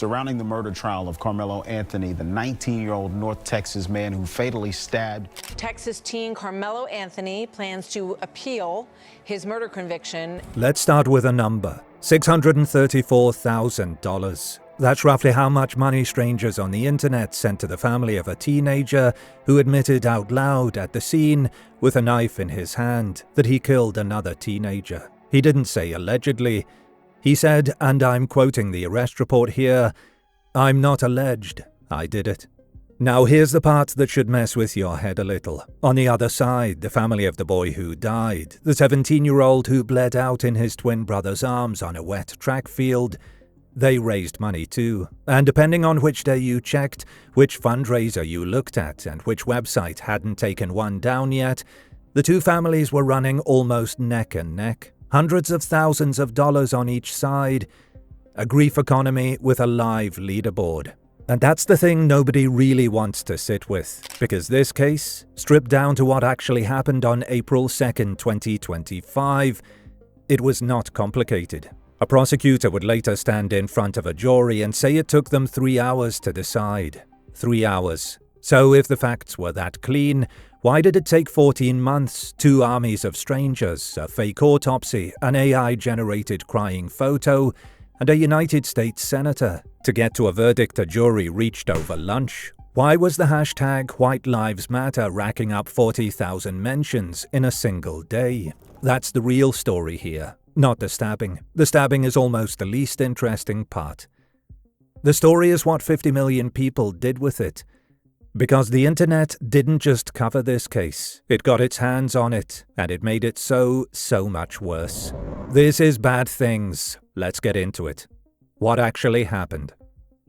surrounding the murder trial of Karmelo Anthony, the 19-year-old North Texas man who fatally stabbed. Texas teen Karmelo Anthony plans to appeal his murder conviction. Let's start with a number: $634,000. That's roughly how much money strangers on the internet sent to the family of a teenager who admitted out loud at the scene, with a knife in his hand, that he killed another teenager. He didn't say allegedly. He said, and I'm quoting the arrest report here, "I'm not alleged, I did it." Now here's the part that should mess with your head a little. On the other side, the family of the boy who died, the 17-year-old who bled out in his twin brother's arms on a wet track field, they raised money too. And depending on which day you checked, which fundraiser you looked at, and which website hadn't taken one down yet, the two families were running almost neck and neck. Hundreds of thousands of dollars on each side. A grief economy with a live leaderboard. And that's the thing nobody really wants to sit with, because this case, stripped down to what actually happened on April 2nd, 2025, it was not complicated. A prosecutor would later stand in front of a jury and say it took them 3 hours to decide. 3 hours. So if the facts were that clean, why did it take 14 months, 2 armies of strangers, a fake autopsy, an AI-generated crying photo, and a United States senator to get to a verdict a jury reached over lunch? Why was the hashtag White Lives Matter racking up 40,000 mentions in a single day? That's the real story here, not the stabbing. The stabbing is almost the least interesting part. The story is what 50 million people did with it. Because the internet didn't just cover this case, it got its hands on it, and it made it so much worse. This is Bad Things. Let's get into it. What actually happened?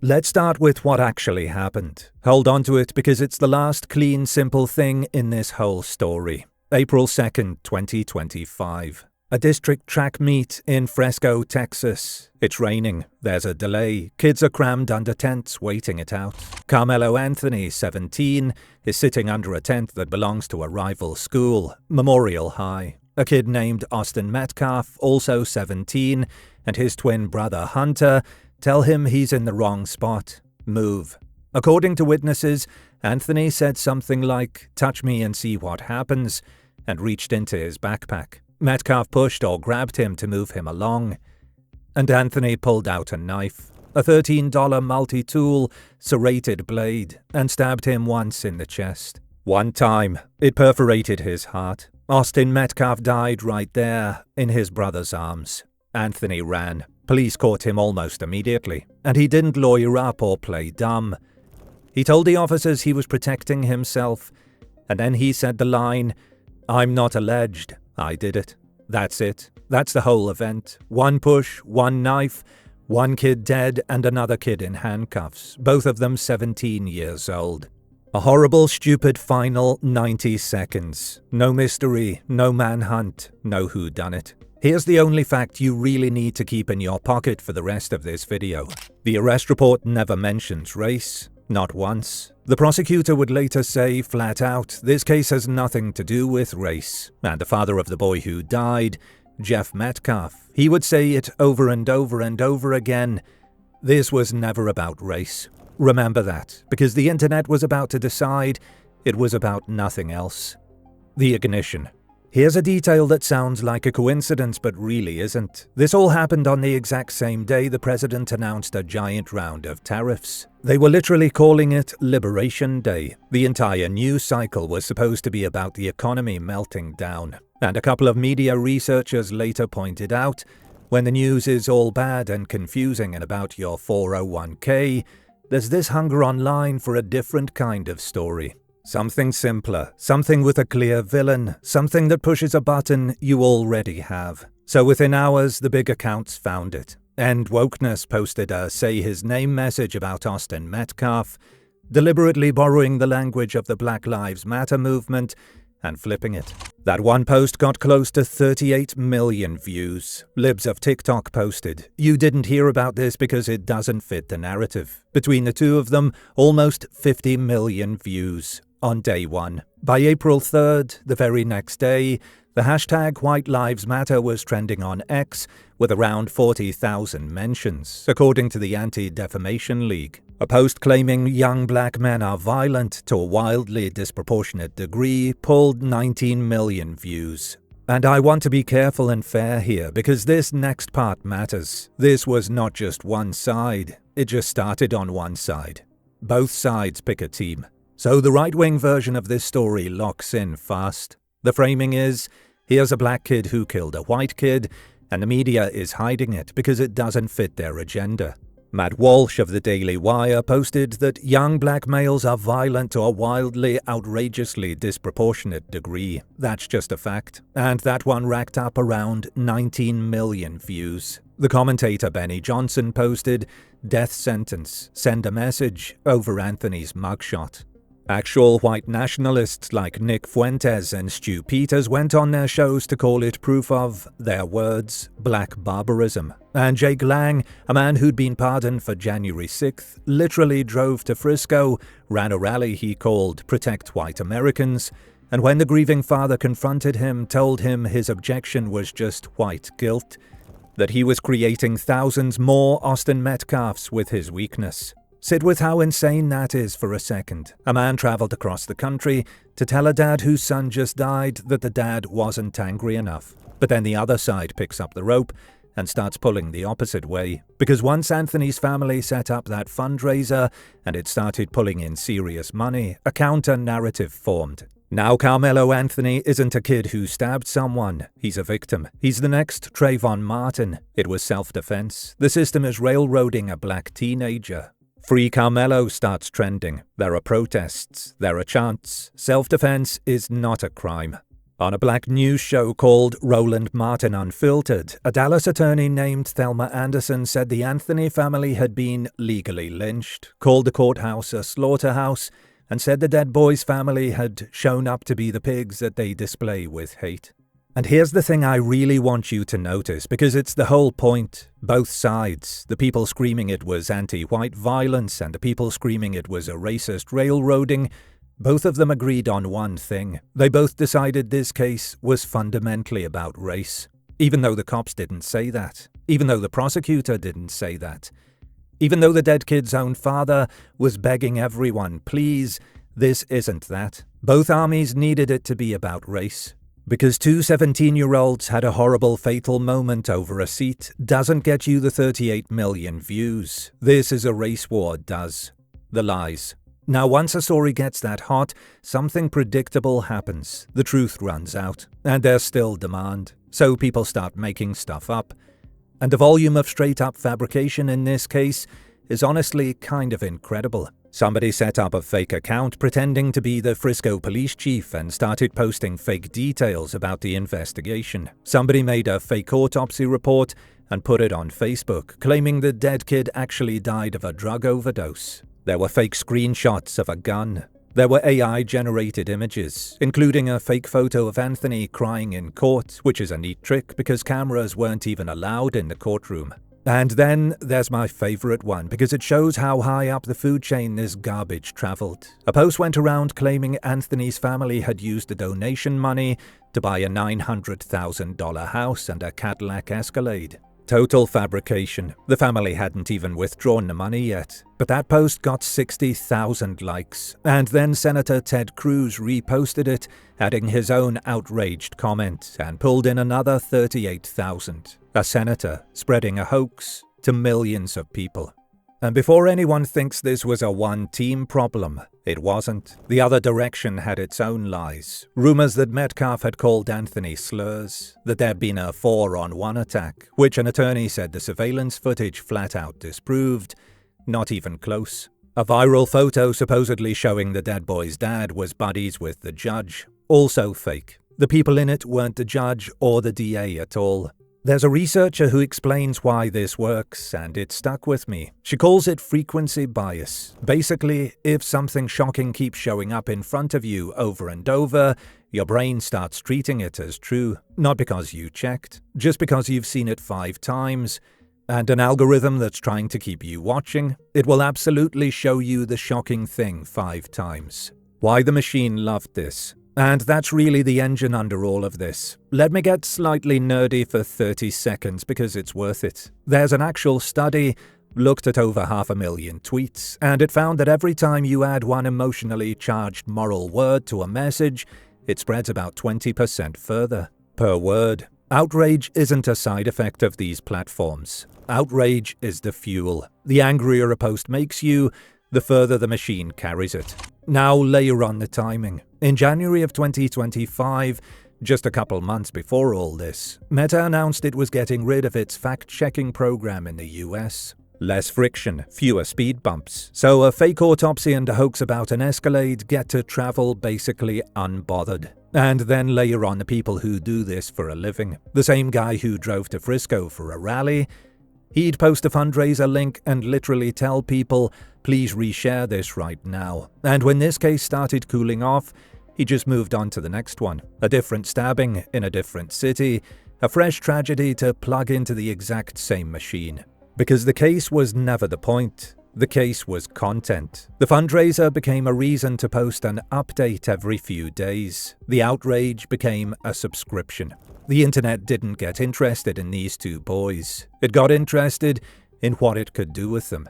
Let's start with what actually happened. Hold on to it because it's the last clean, simple thing in this whole story. April 2nd, 2025. A district track meet in Fresco, Texas. It's raining. There's a delay. Kids are crammed under tents waiting it out. Karmelo Anthony, 17, is sitting under a tent that belongs to a rival school, Memorial High. A kid named Austin Metcalf, also 17, and his twin brother Hunter tell him he's in the wrong spot. Move. According to witnesses, Anthony said something like, "Touch me and see what happens," and reached into his backpack. Metcalf pushed or grabbed him to move him along, and Anthony pulled out a knife, a $13 multi-tool, serrated blade, and stabbed him once in the chest. One time, it perforated his heart. Austin Metcalf died right there, in his brother's arms. Anthony ran. Police caught him almost immediately, and he didn't lawyer up or play dumb. He told the officers he was protecting himself, and then he said the line, "I'm not alleged, I did it." That's it. That's the whole event. One push, one knife, one kid dead and another kid in handcuffs, both of them 17 years old. A horrible, stupid final 90 seconds. No mystery, no manhunt, no whodunit. Here's the only fact you really need to keep in your pocket for the rest of this video. The arrest report never mentions race. Not once. The prosecutor would later say flat out, this case has nothing to do with race. And the father of the boy who died, Jeff Metcalf, he would say it over and over and over again. This was never about race. Remember that, because the internet was about to decide it was about nothing else. The ignition. Here's a detail that sounds like a coincidence but really isn't. This all happened on the exact same day the president announced a giant round of tariffs. They were literally calling it Liberation Day. The entire news cycle was supposed to be about the economy melting down. And a couple of media researchers later pointed out, when the news is all bad and confusing and about your 401k, there's this hunger online for a different kind of story. Something simpler, something with a clear villain, something that pushes a button you already have. So within hours, the big accounts found it. End Wokeness posted a say his name message about Austin Metcalf, deliberately borrowing the language of the Black Lives Matter movement and flipping it. That one post got close to 38 million views. Libs of TikTok posted, "You didn't hear about this because it doesn't fit the narrative." Between the two of them, almost 50 million views. On day one. By April 3rd, the very next day, The hashtag White Lives Matter was trending on X with around 40,000 mentions, according to the Anti-Defamation League. A post claiming young black men are violent to a wildly disproportionate degree pulled 19 million views. And I want to be careful and fair here, because this next part matters. This was not just one side, it just started on one side. Both sides pick a team. So the right-wing version of this story locks in fast. The framing is, here's a black kid who killed a white kid, and the media is hiding it because it doesn't fit their agenda. Matt Walsh of the Daily Wire posted that young black males are violent to a wildly, outrageously disproportionate degree. That's just a fact. And that one racked up around 19 million views. The commentator Benny Johnson posted, "Death sentence, send a message," over Anthony's mugshot. Actual white nationalists like Nick Fuentes and Stu Peters went on their shows to call it proof of, their words, black barbarism. And Jake Lang, a man who'd been pardoned for January 6th, literally drove to Frisco, ran a rally he called Protect White Americans, and when the grieving father confronted him, told him his objection was just white guilt, that he was creating thousands more Austin Metcalfs with his weakness. Sit with how insane that is for a second. A man traveled across the country to tell a dad whose son just died that the dad wasn't angry enough. But then the other side picks up the rope and starts pulling the opposite way. Because once Anthony's family set up that fundraiser and it started pulling in serious money, a counter-narrative formed. Now Karmelo Anthony isn't a kid who stabbed someone, he's a victim. He's the next Trayvon Martin. It was self-defense. The system is railroading a black teenager. Free Karmelo starts trending. There are protests. There are chants. Self-defense is not a crime. On a black news show called Roland Martin Unfiltered, a Dallas attorney named Thelma Anderson said the Anthony family had been legally lynched, called the courthouse a slaughterhouse, and said the dead boy's family had shown up to be the pigs that they display with hate. And here's the thing I really want you to notice, because it's the whole point. Both sides, the people screaming it was anti-white violence and the people screaming it was a racist railroading, both of them agreed on one thing. They both decided this case was fundamentally about race. Even though the cops didn't say that. Even though the prosecutor didn't say that. Even though the dead kid's own father was begging everyone, please, this isn't that. Both armies needed it to be about race. Because two 17-year-olds had a horrible fatal moment over a seat doesn't get you the 38 million views. This is a race war does. The lies. Now once a story gets that hot, something predictable happens. The truth runs out. And there's still demand. So people start making stuff up. And the volume of straight-up fabrication in this case is honestly kind of incredible. Somebody set up a fake account pretending to be the Frisco police chief and started posting fake details about the investigation. Somebody made a fake autopsy report and put it on Facebook, claiming the dead kid actually died of a drug overdose. There were fake screenshots of a gun. There were AI-generated images, including a fake photo of Anthony crying in court, which is a neat trick because cameras weren't even allowed in the courtroom. And then there's my favorite one, because it shows how high up the food chain this garbage traveled. A post went around claiming Anthony's family had used the donation money to buy a $900,000 house and a Cadillac Escalade. Total fabrication. The family hadn't even withdrawn the money yet. But that post got 60,000 likes. And then Senator Ted Cruz reposted it, adding his own outraged comment, and pulled in another 38,000. A senator spreading a hoax to millions of people. And before anyone thinks this was a one-team problem, it wasn't. The other direction had its own lies. Rumors that Metcalf had called Anthony slurs, that there'd been a 4-on-1 attack, which an attorney said the surveillance footage flat out disproved. Not even close. A viral photo supposedly showing the dead boy's dad was buddies with the judge. Also fake. The people in it weren't the judge or the DA at all. There's a researcher who explains why this works, and it stuck with me. She calls it frequency bias. Basically, if something shocking keeps showing up in front of you over and over, your brain starts treating it as true. Not because you checked, just because you've seen it 5 times. And an algorithm that's trying to keep you watching, it will absolutely show you the shocking thing 5 times. Why the machine loved this? And that's really the engine under all of this. Let me get slightly nerdy for 30 seconds because it's worth it. There's an actual study, looked at over 500,000 tweets, and it found that every time you add one emotionally charged moral word to a message, it spreads about 20% further per word. Outrage isn't a side effect of these platforms. Outrage is the fuel. The angrier a post makes you, the further the machine carries it. Now layer on the timing. In January of 2025, just a couple months before all this, Meta announced it was getting rid of its fact-checking program in the US. Less friction, fewer speed bumps. So a fake autopsy and a hoax about an Escalade get to travel basically unbothered. And then layer on the people who do this for a living. The same guy who drove to Frisco for a rally, he'd post a fundraiser link and literally tell people, please reshare this right now. And when this case started cooling off, he just moved on to the next one. A different stabbing in a different city, a fresh tragedy to plug into the exact same machine. Because the case was never the point. The case was content. The fundraiser became a reason to post an update every few days. The outrage became a subscription. The internet didn't get interested in these two boys. It got interested in what it could do with them.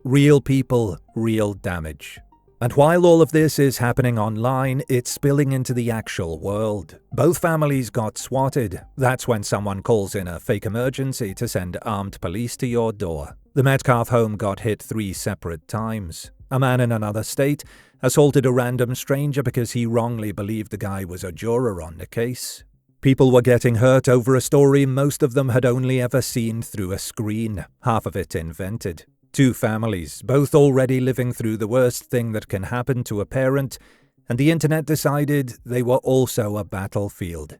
Real people, real damage. And while all of this is happening online, it's spilling into the actual world. Both families got swatted. That's when someone calls in a fake emergency to send armed police to your door. The Metcalf home got hit 3 separate times. A man in another state assaulted a random stranger because he wrongly believed the guy was a juror on the case. People were getting hurt over a story most of them had only ever seen through a screen, half of it invented. 2 families, both already living through the worst thing that can happen to a parent, and the internet decided they were also a battlefield.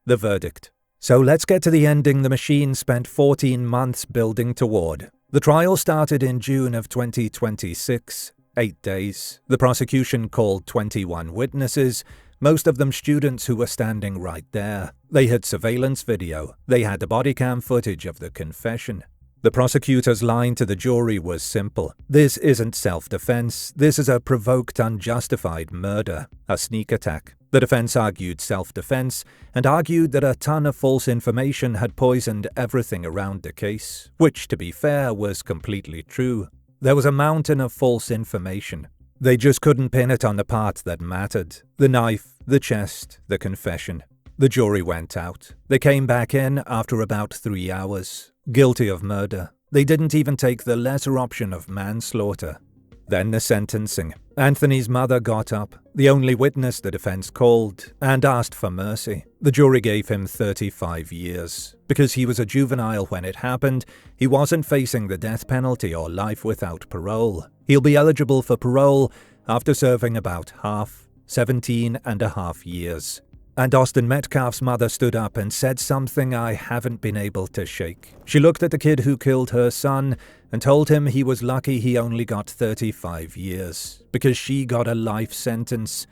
The verdict. So let's get to the ending the machine spent 14 months building toward. The trial started in June of 2026, 8 days. The prosecution called 21 witnesses, most of them students who were standing right there. They had surveillance video. They had the body cam footage of the confession. The prosecutor's line to the jury was simple. This isn't self-defense. This is a provoked, unjustified murder, a sneak attack. The defense argued self-defense and argued that a ton of false information had poisoned everything around the case, which, to be fair, was completely true. There was a mountain of false information. They just couldn't pin it on the part that mattered. The knife, the chest, the confession. The jury went out. They came back in after about 3 hours. Guilty of murder. They didn't even take the lesser option of manslaughter. Then the sentencing. Anthony's mother got up, the only witness the defense called, and asked for mercy. The jury gave him 35 years. Because he was a juvenile when it happened, he wasn't facing the death penalty or life without parole. He'll be eligible for parole after serving about half, 17.5 years. And Austin Metcalf's mother stood up and said something I haven't been able to shake. She looked at the kid who killed her son and told him he was lucky he only got 35 years, because she got a life sentence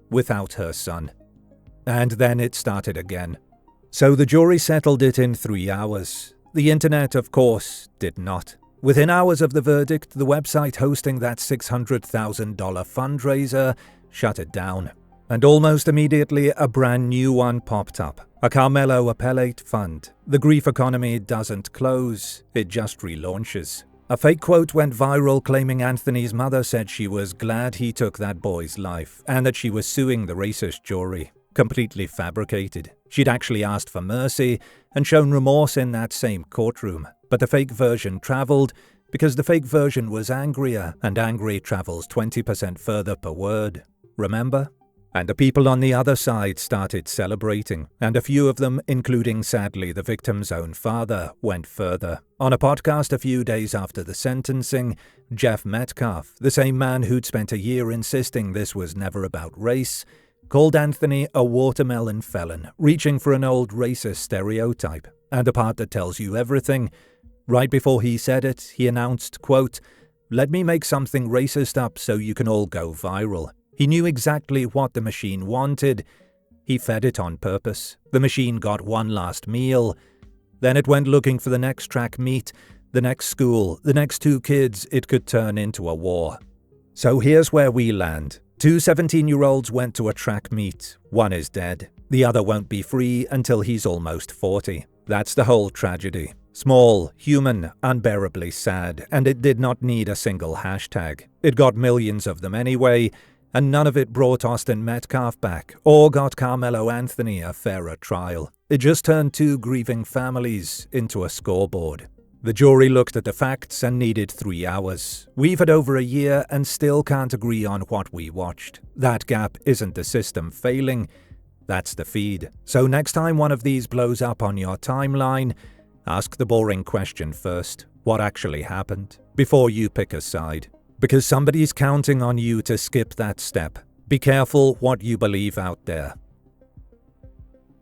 without her son. And then it started again. So the jury settled it in 3 hours. The internet, of course, did not. Within hours of the verdict, the website hosting that $600,000 fundraiser shut it down. And almost immediately, a brand new one popped up. A Karmelo appellate fund. The grief economy doesn't close, it just relaunches. A fake quote went viral claiming Anthony's mother said she was glad he took that boy's life, and that she was suing the racist jury. Completely fabricated. She'd actually asked for mercy, and shown remorse in that same courtroom. But the fake version traveled, because the fake version was angrier, and angry travels 20% further per word. Remember? And the people on the other side started celebrating, and a few of them, including sadly the victim's own father, went further. On a podcast a few days after the sentencing, Jeff Metcalf, the same man who'd spent a year insisting this was never about race, called Anthony a watermelon felon, reaching for an old racist stereotype. And the part that tells you everything, right before he said it, he announced, quote, "Let me make something racist up so you can all go viral." He knew exactly what the machine wanted. He fed it on purpose. The machine got one last meal. Then it went looking for the next track meet, the next school, the next 2 kids it could turn into a war. So here's where we land. Two 17-year-olds went to a track meet. One is dead. The other won't be free until he's almost 40. That's the whole tragedy. Small, human, unbearably sad, and it did not need a single hashtag. It got millions of them anyway, and none of it brought Austin Metcalf back, or got Karmelo Anthony a fairer trial. It just turned two grieving families into a scoreboard. The jury looked at the facts and needed 3 hours. We've had over a year and still can't agree on what we watched. That gap isn't the system failing, that's the feed. So next time one of these blows up on your timeline, ask the boring question first. What actually happened? Before you pick a side. Because somebody's counting on you to skip that step. Be careful what you believe out there.